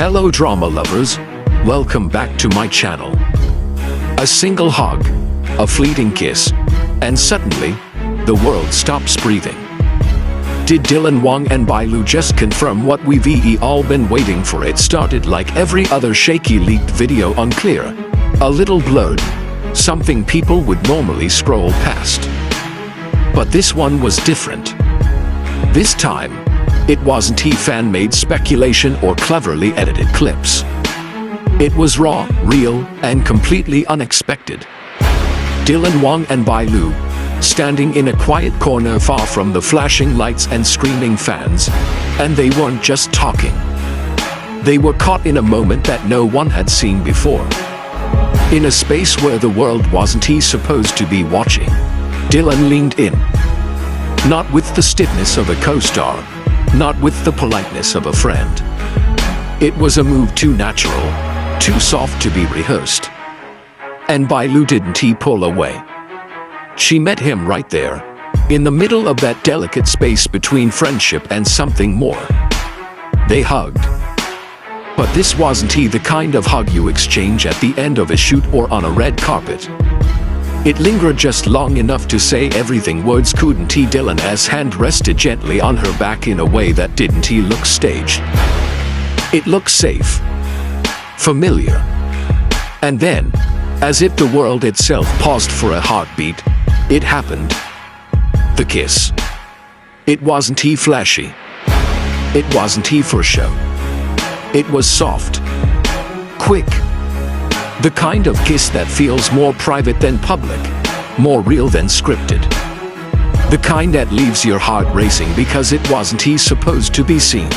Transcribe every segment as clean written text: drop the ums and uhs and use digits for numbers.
Hello drama lovers, welcome back to my channel. A single hug, a fleeting kiss, and suddenly, the world stops breathing. Did Wang and Bai Lu just confirm what we've all been waiting for? It started like every other shaky leaked video, unclear, a little blurred, something people would normally scroll past. But this one was different. This time, it wasn't fan-made speculation or cleverly edited clips. It was raw, real, and completely unexpected. Wang and Bai Lu, standing in a quiet corner far from the flashing lights and screaming fans, and they weren't just talking. They were caught in a moment that no one had seen before. In a space where the world wasn't supposed to be watching, Dylan leaned in. Not with the stiffness of a co-star, not with the politeness of a friend. It was a move too natural, too soft to be rehearsed. And Bai Lu didn't pull away. She met him right there, in the middle of that delicate space between friendship and something more. They hugged. But this wasn't the kind of hug you exchange at the end of a shoot or on a red carpet. It lingered just long enough to say everything words couldn't. Dylan's hand rested gently on her back in a way that didn't look staged. It looked safe, familiar. And then, as if the world itself paused for a heartbeat, it happened. The kiss. It wasn't flashy. It wasn't for show. It was soft, quick. The kind of kiss that feels more private than public, more real than scripted. The kind that leaves your heart racing because it wasn't supposed to be seen.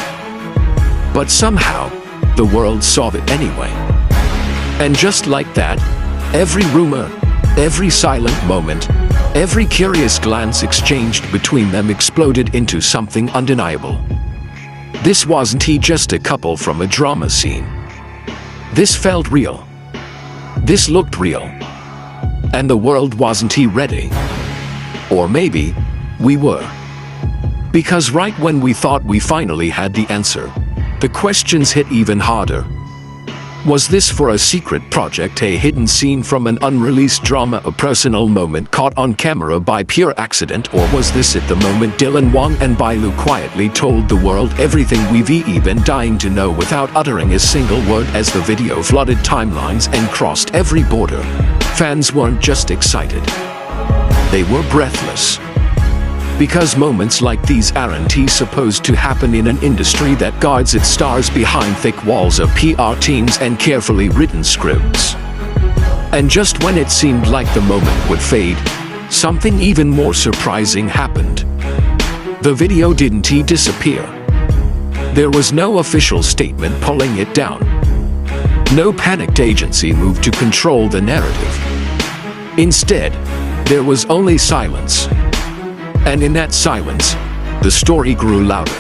But somehow, the world saw it anyway. And just like that, every rumor, every silent moment, every curious glance exchanged between them exploded into something undeniable. This wasn't just a couple from a drama scene. This felt real. This looked real. And the world wasn't ready. Or maybe, we were. Because right when we thought we finally had the answer, the questions hit even harder. Was this for a secret project, a hidden scene from an unreleased drama, a personal moment caught on camera by pure accident, or was this at the moment Wang and Bai Lu quietly told the world everything we've been dying to know without uttering a single word? As the video flooded timelines and crossed every border, fans weren't just excited. They were breathless. Because moments like these aren't supposed to happen in an industry that guards its stars behind thick walls of PR teams and carefully written scripts. And just when it seemed like the moment would fade, something even more surprising happened. The video didn't disappear. There was no official statement pulling it down. No panicked agency moved to control the narrative. Instead, there was only silence. And in that silence, the story grew louder.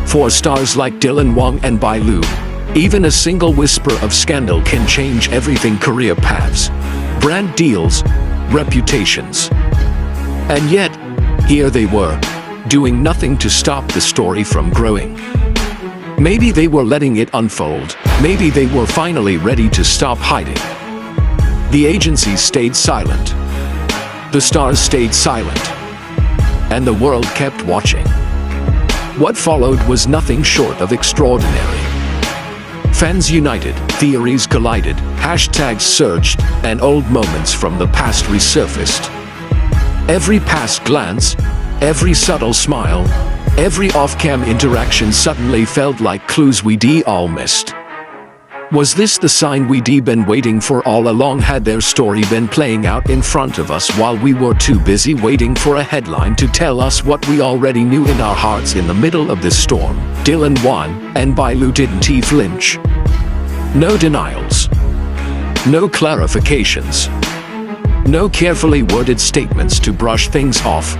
For stars like Wang and Bai Lu, even a single whisper of scandal can change everything: career paths, brand deals, reputations. And yet, here they were, doing nothing to stop the story from growing. Maybe they were letting it unfold. Maybe they were finally ready to stop hiding. The agencies stayed silent. The stars stayed silent. And the world kept watching. What followed was nothing short of extraordinary. Fans united, theories collided, hashtags surged, and old moments from the past resurfaced. Every past glance, every subtle smile, every off-cam interaction suddenly felt like clues we'd all missed. Was this the sign we'd been waiting for all along? Had their story been playing out in front of us while we were too busy waiting for a headline to tell us what we already knew in our hearts? In the middle of this storm, Wang and Bai Lu didn't flinch. No denials. No clarifications. No carefully worded statements to brush things off.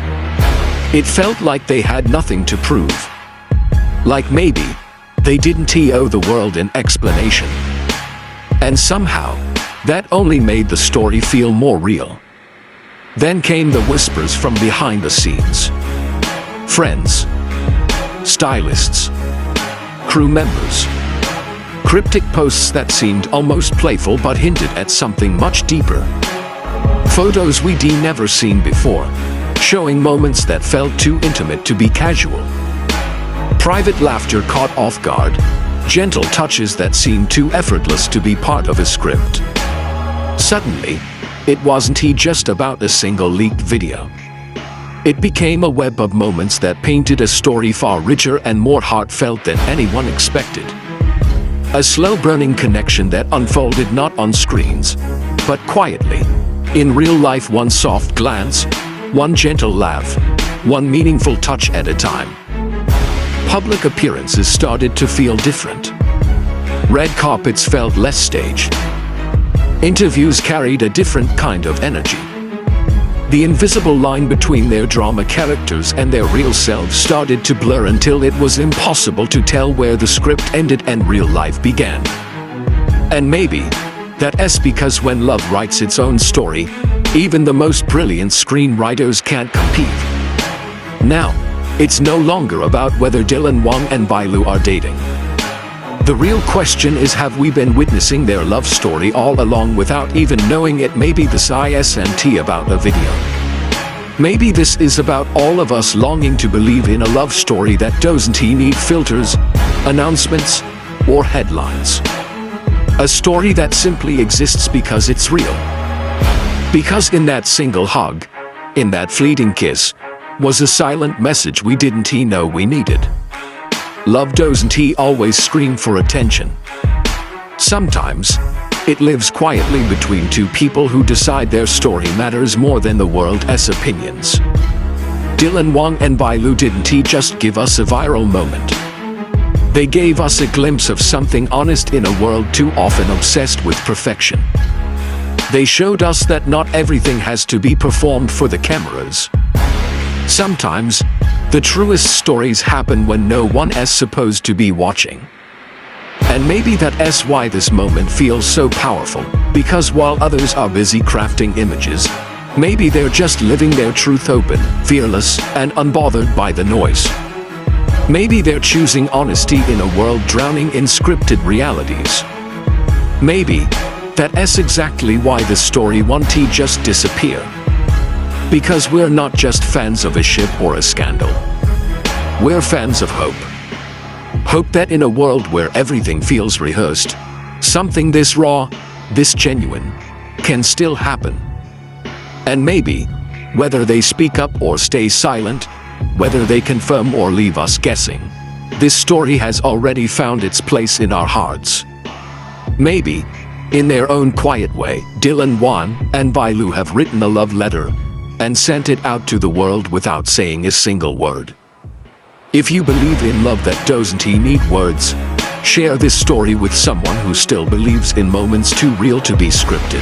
It felt like they had nothing to prove. Like maybe they didn't owe the world an explanation. And somehow, that only made the story feel more real. Then came the whispers from behind the scenes. Friends, stylists, crew members, Cryptic posts that seemed almost playful but hinted at something much deeper. Photos we'd never seen before, showing moments that felt too intimate to be casual. Private laughter caught off guard, gentle touches that seemed too effortless to be part of a script. Suddenly, it wasn't just about a single leaked video. It became a web of moments that painted a story far richer and more heartfelt than anyone expected. A slow-burning connection that unfolded not on screens, but quietly, in real life, one soft glance, one gentle laugh, one meaningful touch at a time. Public appearances started to feel different. Red carpets felt less staged. Interviews carried a different kind of energy. The invisible line between their drama characters and their real selves started to blur until it was impossible to tell where the script ended and real life began. And maybe that's because when love writes its own story, even the most brilliant screenwriters can't compete. Now, it's no longer about whether Wang and Bai Lu are dating. The real question is, have we been witnessing their love story all along without even knowing it? Maybe this isn't about a video. Maybe this is about all of us longing to believe in a love story that doesn't need filters, announcements, or headlines. A story that simply exists because it's real. Because in that single hug, in that fleeting kiss, was a silent message we didn't know we needed. Love doesn't always scream for attention. Sometimes, it lives quietly between two people who decide their story matters more than the world's opinions. Wang and Bai Lu didn't just give us a viral moment. They gave us a glimpse of something honest in a world too often obsessed with perfection. They showed us that not everything has to be performed for the cameras. Sometimes, the truest stories happen when no one is supposed to be watching. And maybe that's why this moment feels so powerful, because while others are busy crafting images, maybe they're just living their truth open, fearless, and unbothered by the noise. Maybe they're choosing honesty in a world drowning in scripted realities. Maybe that's exactly why the story won't just disappear. Because we're not just fans of a ship or a scandal. We're fans of hope. Hope that in a world where everything feels rehearsed, something this raw, this genuine, can still happen. And maybe, whether they speak up or stay silent, whether they confirm or leave us guessing, this story has already found its place in our hearts. Maybe, in their own quiet way, Wang and Bai Lu have written a love letter and sent it out to the world without saying a single word. If you believe in love that doesn't need words, share this story with someone who still believes in moments too real to be scripted.